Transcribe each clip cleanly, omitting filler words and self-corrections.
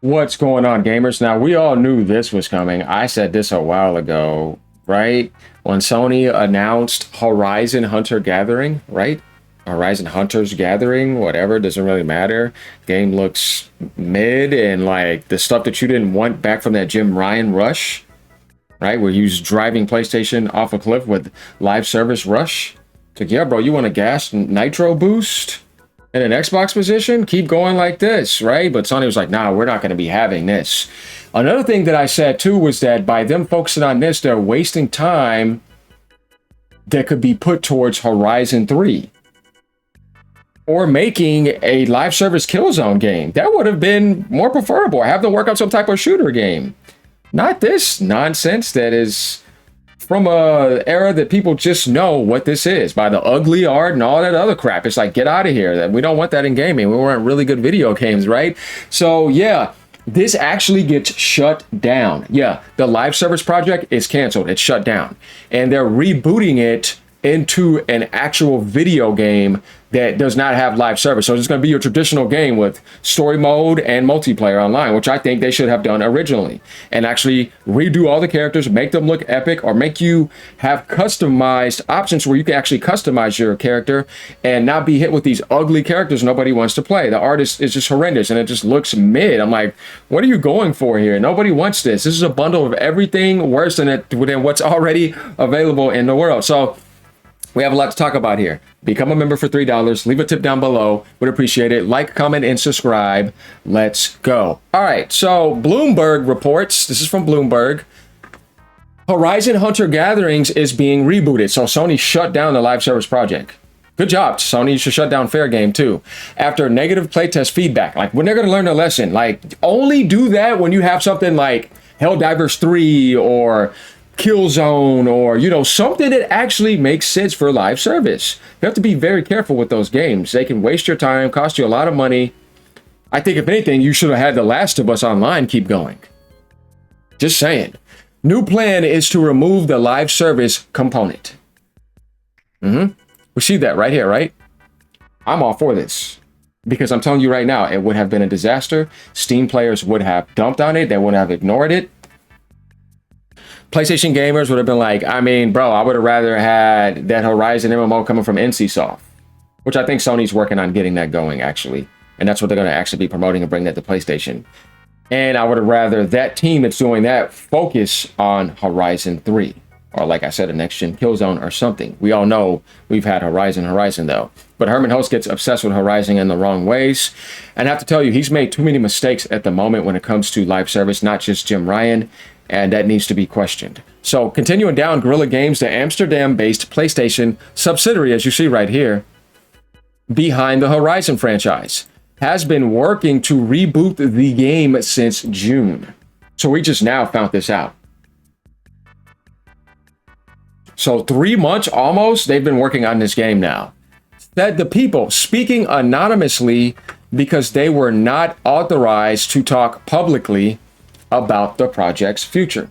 What's going on, gamers? Now, we all knew this was coming. I said this a while ago, right? When Sony announced Horizon Hunter Gathering, right? Horizon Hunters Gathering, whatever, doesn't really matter. Game looks mid, and like the stuff that you didn't want back from that Jim Ryan rush, right? Where you was driving PlayStation off a cliff with live service rush. It's like, yeah, bro, you want a gas nitro boost? In an Xbox position, keep going like this, right? But Sony was like, nah, we're not going to be having this. Another thing that I said too was that by them focusing on this, they're wasting time that could be put towards Horizon 3 or making a live service Killzone game. That would have been more preferable. Have them work on some type of shooter game. Not this nonsense that is from a era that people just know what this is by the ugly art and all that other crap. It's like, get out of here. We don't want that in gaming. We want really good video games, right? So yeah, this actually gets shut down. Yeah, the live service project is canceled. It's shut down. And they're rebooting it into an actual video game that does not have live service. So it's going to be your traditional game with story mode and multiplayer online, which I think they should have done originally, and actually redo all the characters, make them look epic, or make you have customized options where you can actually customize your character and not be hit with these ugly characters nobody wants to play. The art is just horrendous and it just looks mid. I'm like, what are you going for here? Nobody wants this. This is a bundle of everything worse than what's already available in the world. So we have a lot to talk about here. Become a member for $3. Leave a tip down below. Would appreciate it. Like, comment, and subscribe. Let's go. All right. So Bloomberg reports, this is from Bloomberg, Horizon Hunter Gatherings is being rebooted. So Sony shut down the live service project. Good job, Sony. You should shut down Fair Game too. After negative playtest feedback. Like, when they're going to learn their lesson, like, only do that when you have something like Helldivers 3 or Killzone, or something that actually makes sense for live service. You have to be very careful with those games. They can waste your time, cost you a lot of money. I think if anything, you should have had The Last of Us Online keep going. Just saying. New plan is to remove the live service component. We see that right here, right? I'm all for this, because I'm telling you right now, it would have been a disaster. Steam players would have dumped on it. They would have ignored it. PlayStation gamers would have been like, I mean, bro, I would have rather had that Horizon MMO coming from NCSoft, which I think Sony's working on getting that going, actually. And that's what they're going to actually be promoting and bring that to PlayStation. And I would have rather that team that's doing that focus on Horizon 3. Or like I said, a next-gen Killzone or something. We all know we've had Horizon though. But Herman Host gets obsessed with Horizon in the wrong ways. And I have to tell you, he's made too many mistakes at the moment when it comes to live service, not just Jim Ryan. And that needs to be questioned. So continuing down, Guerrilla Games, the Amsterdam-based PlayStation subsidiary, as you see right here, behind the Horizon franchise, has been working to reboot the game since June. So we just now found this out. So 3 months almost, they've been working on this game now. Said the people, speaking anonymously because they were not authorized to talk publicly about the project's future.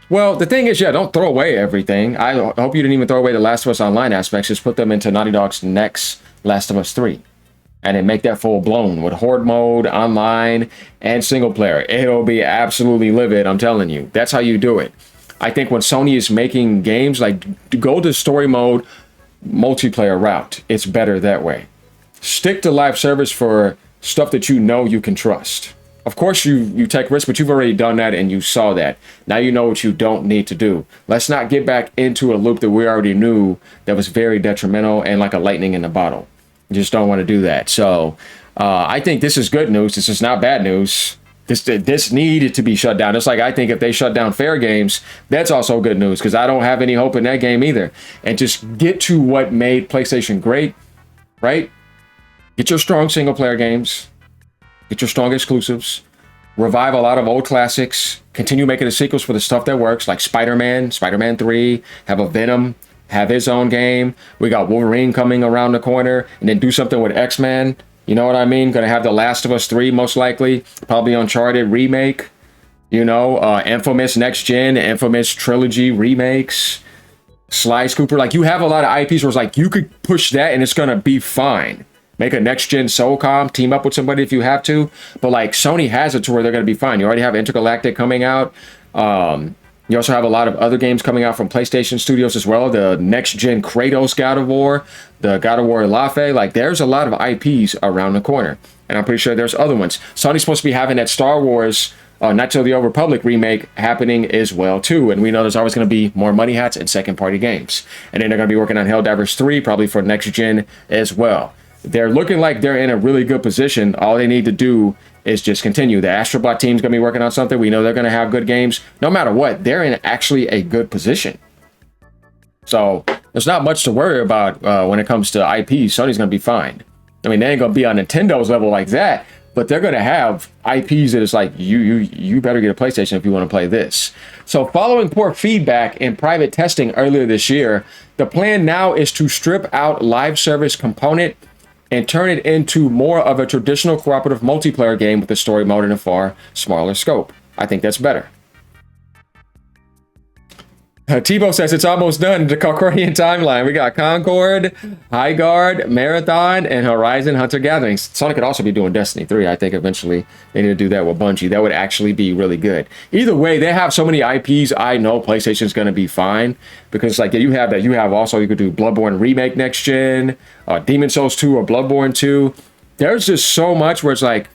Well, the thing is, yeah, don't throw away everything. I hope you didn't even throw away the Last of Us Online aspects. Just put them into Naughty Dog's next Last of Us 3. And then make that full blown with Horde mode, online, and single player. It'll be absolutely livid, I'm telling you. That's how you do it. I think when Sony is making games, like, go to story mode, multiplayer route. It's better that way. Stick to live service for stuff that you know you can trust. Of course, you take risks, but you've already done that and you saw that. Now you know what you don't need to do. Let's not get back into a loop that we already knew that was very detrimental and like a lightning in the bottle. You just don't want to do that. So I think this is good news. This is not bad news. This needed to be shut down. It's like, I think if they shut down Fair Games, that's also good news, because I don't have any hope in that game either. And just get to what made PlayStation great, right? Get your strong single player games. Get your strong exclusives, revive a lot of old classics, continue making the sequels for the stuff that works, like Spider-Man 3, have a Venom, have his own game. We got Wolverine coming around the corner, and then do something with X-Men. You know what I mean? Gonna have The Last of Us 3 most likely, probably Uncharted remake, Infamous Next Gen, Infamous Trilogy remakes, Sly Cooper. Like, you have a lot of IPs where it's like, you could push that and it's gonna be fine. Make a next-gen SOCOM, team up with somebody if you have to. But like Sony has it to where they're going to be fine. You already have Intergalactic coming out. You also have a lot of other games coming out from PlayStation Studios as well. The next-gen Kratos God of War, the God of War Lafe. Like, there's a lot of IPs around the corner. And I'm pretty sure there's other ones. Sony's supposed to be having that Star Wars Knights of the Old Republic remake happening as well, too. And we know there's always going to be more money hats and second-party games. And then they're going to be working on Helldivers 3, probably for next-gen as well. They're looking like they're in a really good position. All they need to do is just continue. The Astrobot team's going to be working on something. We know they're going to have good games. No matter what, they're in actually a good position. So there's not much to worry about when it comes to IP. Sony's going to be fine. I mean, they ain't going to be on Nintendo's level like that, but they're going to have IPs that is like, you better get a PlayStation if you want to play this. So following poor feedback in private testing earlier this year, the plan now is to strip out live service component and turn it into more of a traditional cooperative multiplayer game with a story mode and a far smaller scope. I think that's better. Tebow says it's almost done. The Calcordian timeline. We got Concord, High Guard, Marathon, and Horizon Hunter Gatherings. Sony could also be doing Destiny 3. I think eventually they need to do that with Bungie. That would actually be really good. Either way, they have so many IPs. I know PlayStation's going to be fine because, like, you have that. You have also, you could do Bloodborne Remake next gen, Demon Souls 2 or Bloodborne 2. There's just so much where it's like,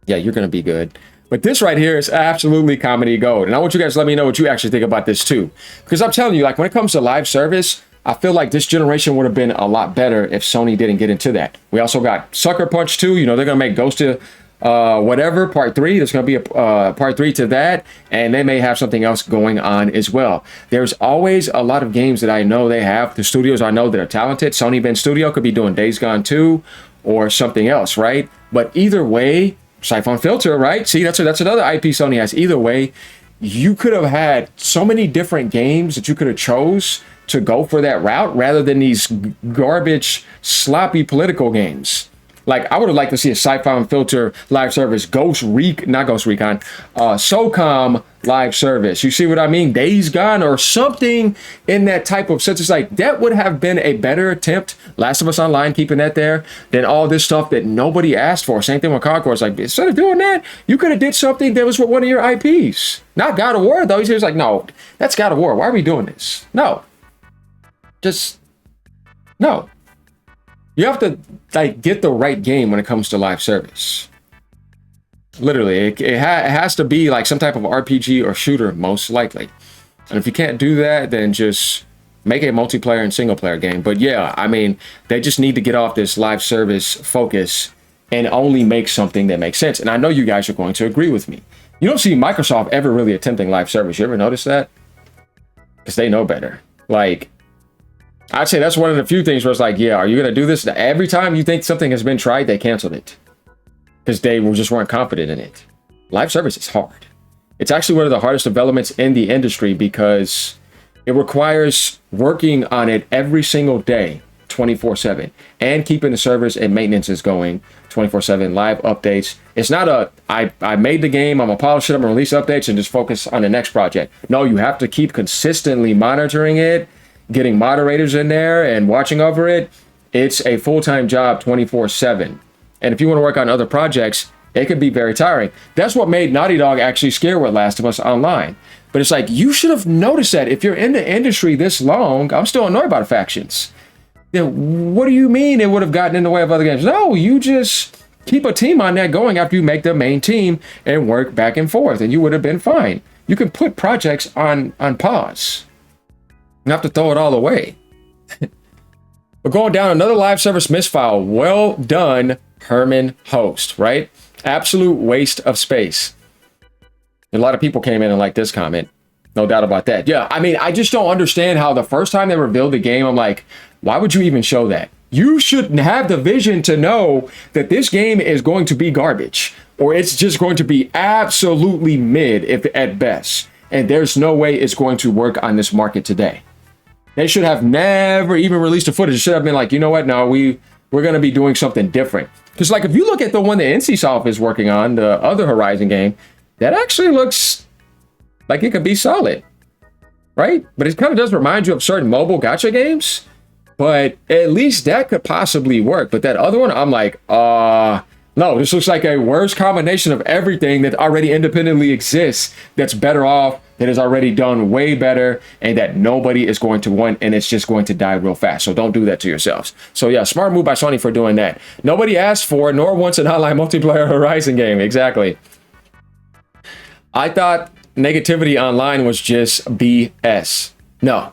yeah, you're going to be good. But this right here is absolutely comedy gold. And I want you guys to let me know what you actually think about this too. Because I'm telling you, like when it comes to live service, I feel like this generation would have been a lot better if Sony didn't get into that. We also got Sucker Punch 2. You know, they're going to make Ghost of whatever, part 3. There's going to be a part 3 to that. And they may have something else going on as well. There's always a lot of games that I know they have. The studios I know that are talented. Sony Ben Studio could be doing Days Gone 2 or something else, right? But either way, Siphon Filter, right? See, that's another IP Sony has. Either way, you could have had so many different games that you could have chose to go for that route rather than these garbage, sloppy political games. Like, I would have liked to see a Siphon Filter live service, SOCOM live service. You see what I mean? Days Gone or something in that type of sense. It's like, that would have been a better attempt. Last of Us Online, keeping that there, than all this stuff that nobody asked for. Same thing with Concord. It's like, instead of doing that, you could have did something that was with one of your IPs. Not God of War, though. He's like, no, that's God of War. Why are we doing this? No. Just, no. You have to like get the right game when it comes to live service. Literally, it has to be like some type of RPG or shooter, most likely. And if you can't do that, then just make a multiplayer and single player game. But yeah, I mean, they just need to get off this live service focus and only make something that makes sense. And I know you guys are going to agree with me. You don't see Microsoft ever really attempting live service. You ever notice that? Because they know better. Like, I'd say that's one of the few things where it's like, yeah, are you going to do this? Every time you think something has been tried, they canceled it. Because they just weren't confident in it. Live service is hard. It's actually one of the hardest developments in the industry because it requires working on it every single day, 24/7, and keeping the servers and maintenances going 24/7, live updates. It's not I made the game, I'm going to polish it, I'm going to release updates and just focus on the next project. No, you have to keep consistently monitoring it, getting moderators in there and watching over it. It's a full-time job 24/7. And if you want to work on other projects, it could be very tiring. That's what made Naughty Dog actually scared with Last of Us Online. But it's like, you should have noticed that if you're in the industry this long. I'm still annoyed by the factions. Then what do you mean it would have gotten in the way of other games? No, you just keep a team on that going after you make the main team and work back and forth, and you would have been fine. You can put projects on pause. You have to throw it all away. We're going down another live service misfile. Well done, Herman Host, right? Absolute waste of space. A lot of people came in and liked this comment. No doubt about that. Yeah, I mean, I just don't understand how the first time they revealed the game, I'm like, why would you even show that? You should have the vision to know that this game is going to be garbage, or it's just going to be absolutely mid, if at best. And there's no way it's going to work on this market today. They should have never even released the footage. It should have been like, you know what? No, we're going to be doing something different. Because like if you look at the one that NCSoft is working on, the other Horizon game, that actually looks like it could be solid, right? But it kind of does remind you of certain mobile gacha games but at least that could possibly work. But that other one, I'm like, no, this looks like a worse combination of everything that already independently exists that's better off, that is already done way better, and that nobody is going to want, and it's just going to die real fast. So don't do that to yourselves. So yeah, smart move by Sony for doing that. Nobody asked for nor wants an online multiplayer Horizon game. Exactly. I thought negativity online was just BS. No.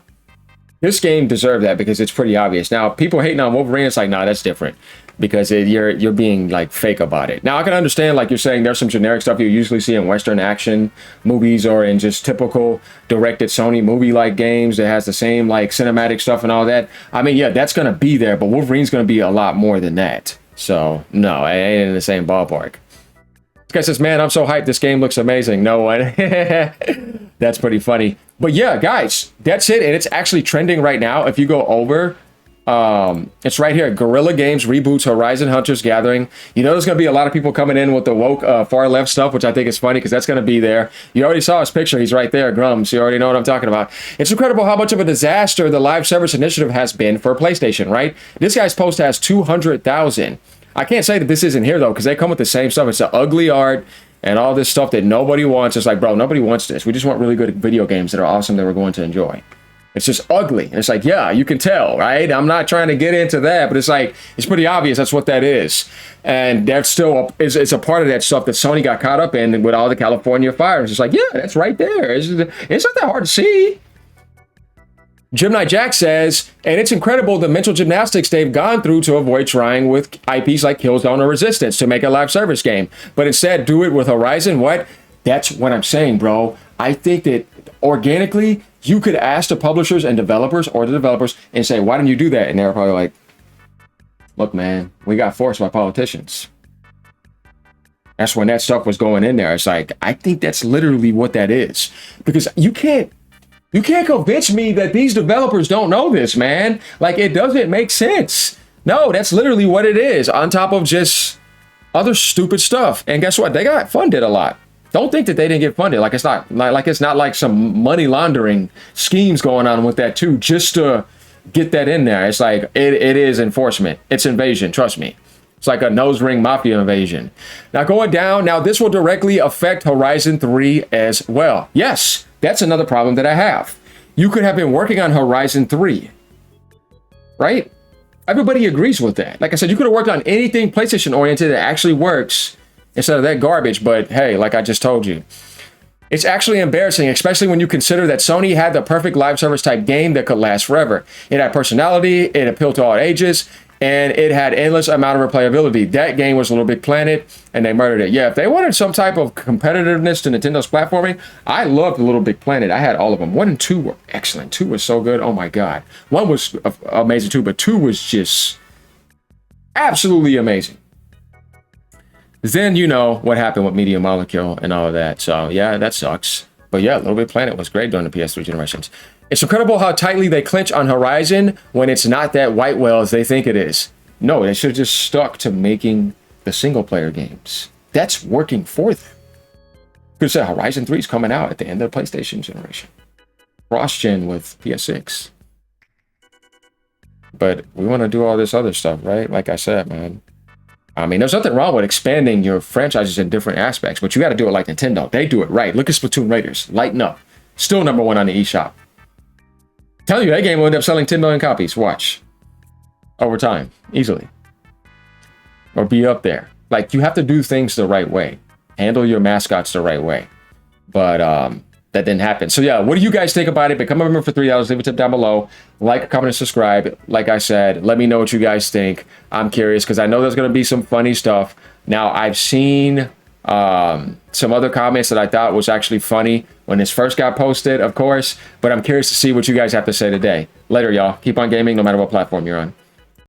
This game deserved that because it's pretty obvious. Now, people hating on Wolverine, it's like, nah, that's different. Because you're being like fake about it. Now I can understand, like you're saying, there's some generic stuff you usually see in Western action movies or in just typical directed Sony movie like games that has the same like cinematic stuff and all that. I mean, yeah, that's gonna be there, but Wolverine's gonna be a lot more than that. So no, it ain't in the same ballpark. This guy says, man, I'm so hyped, this game looks amazing. No one. That's pretty funny. But yeah, guys, that's it, and it's actually trending right now. If you go over, it's right here. Guerrilla Games reboots Horizon Hunters Gathering. You know, there's going to be a lot of people coming in with the woke far left stuff, which I think is funny because that's going to be there. You already saw his picture. He's right there, Grums. You already know what I'm talking about. It's incredible how much of a disaster the live service initiative has been for PlayStation, right? This guy's post has 200,000. I can't say that this isn't here, though, because they come with the same stuff. It's the ugly art and all this stuff that nobody wants. It's like, bro, nobody wants this. We just want really good video games that are awesome that we're going to enjoy. It's just ugly. And it's like, yeah, you can tell, right? I'm not trying to get into that, but it's like, it's pretty obvious that's what that is. And that's still, it's a part of that stuff that Sony got caught up in with all the California fires. It's like, yeah, that's right there. It's not that hard to see. Jim Knight Jack says, and it's incredible the mental gymnastics they've gone through to avoid trying with IPs like Killzone or Resistance to make a live service game. But instead, do it with Horizon. What? That's what I'm saying, bro. I think that organically, you could ask the publishers and developers or the developers and say, why didn't you do that? And they're probably like, look, man, we got forced by politicians. That's when that stuff was going in there. It's like, I think that's literally what that is. Because you can't convince me that these developers don't know this, man. Like, it doesn't make sense. No, that's literally what it is, on top of just other stupid stuff. And guess what? They got funded a lot. Don't think that they didn't get funded. Like it's not like some money laundering schemes going on with that too, just to get that in there. It's like it is enforcement. It's invasion. Trust me. It's like a nose ring mafia invasion. Now going down. Now this will directly affect Horizon 3 as well. Yes, that's another problem that I have. You could have been working on Horizon 3, right? Everybody agrees with that. Like I said, you could have worked on anything PlayStation oriented that actually works instead of that garbage. But hey, like I just told you, it's actually embarrassing, especially when you consider that Sony had the perfect live service type game that could last forever. It had personality, it appealed to all ages, and it had endless amount of replayability. That game was Little Big Planet, and they murdered it. Yeah, if they wanted some type of competitiveness to Nintendo's platforming, I loved Little Big Planet. I had all of them. 1 and 2 were excellent. 2 was so good. Oh my God. 1 was amazing too, but 2 was just absolutely amazing. Then you know what happened with Media Molecule and all of that. So yeah, that sucks. But yeah, Little Big Planet was great during the PS3 generations. It's incredible how tightly they clinch on Horizon when it's not that white whale as they think it is. No, they should have just stuck to making the single player games. That's working for them. Because Horizon 3 is coming out at the end of the PlayStation generation. Cross-gen with PS6. But we want to do all this other stuff, right? Like I said, man. I mean, there's nothing wrong with expanding your franchises in different aspects, but you got to do it like Nintendo. They do it right. Look at Splatoon Raiders. Lighten up. Still #1 on the eShop. Tell you, that game will end up selling 10 million copies. Watch. Over time. Easily. Or be up there. Like, you have to do things the right way. Handle your mascots the right way. But, that didn't happen. So yeah, what do you guys think about it? Become a member for $3. Leave a tip down below. Like, comment, and subscribe. Like I said, let me know what you guys think. I'm curious because I know there's going to be some funny stuff. Now, I've seen some other comments that I thought was actually funny when this first got posted, of course. But I'm curious to see what you guys have to say today. Later, y'all. Keep on gaming no matter what platform you're on.